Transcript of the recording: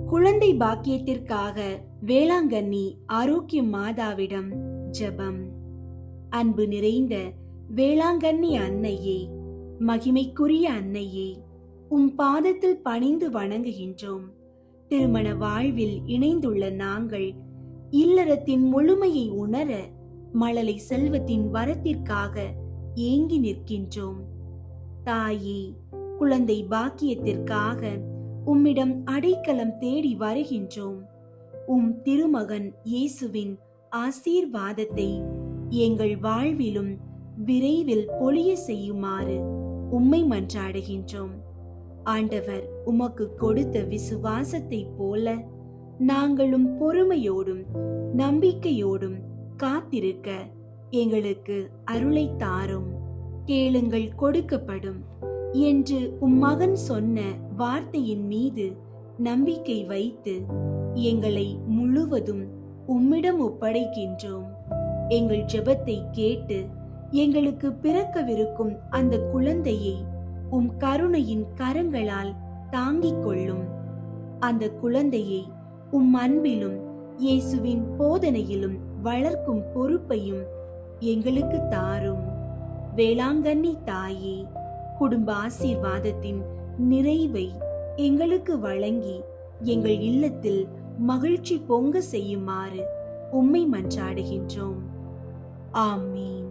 குழந்தை பாக்கியத்திற்காக வேளாங்கண்ணி ஆரோக்கிய மாதாவிடம் ஜெபம். அன்பு நிறைந்த வேளாங்கண்ணி அன்னையே, மகிமைக்குரிய அன்னையே, உம் பாதத்தில் பணிந்து வணங்குகின்றோம். திருமண வாழ்வில் இணைந்துள்ள நாங்கள் இல்லறத்தின் முழுமையை உணர மழலை செல்வத்தின் வரத்திற்காக ஏங்கி நிற்கின்றோம். தாயே, குழந்தை பாக்கியத்திற்காக உம்மிடம் அடைக்கலம் தேடி வருகின்றோம். உம் திருமகன் இயேசுவின் ஆசீர்வாதத்தை எங்கள் வாழ்விலும் விரைவில் பொழிய செய்யுமாறு உம்மை மன்றாடுகின்றோம். ஆண்டவர் உமக்கு கொடுத்த விசுவாசத்தை போல நாங்களும் பொறுமையோடும் நம்பிக்கையோடும் காத்திருக்க எங்களுக்கு அருளை தாரும். கேளுங்கள் கொடுக்கப்படும் என்று உம் மகன் சொன்ன வார்த்தையின் மீது நம்பிக்கை வைத்து எங்களை முழுவதும் உம்மிடம் ஒப்படைக்கின்றோம். எங்கள் ஜெபத்தை கேட்டு எங்களுக்கு பிறக்கவிருக்கும் அந்த குழந்தையை உம் கருணையின் கரங்களால் தாங்கிக் கொள்ளும். அந்த குழந்தையை உம் அன்பிலும் இயேசுவின் போதனையிலும் வளர்க்கும் பொறுப்பையும் எங்களுக்கு தாரும். வேளாங்கண்ணி தாயே, குடும்ப ஆசீர்வாதத்தின் நிறைவை எங்களுக்கு வழங்கி எங்கள் இல்லத்தில் மகிழ்ச்சி பொங்க செய்யுமாறு உம்மை மன்றாடுகின்றோம். ஆமீன்.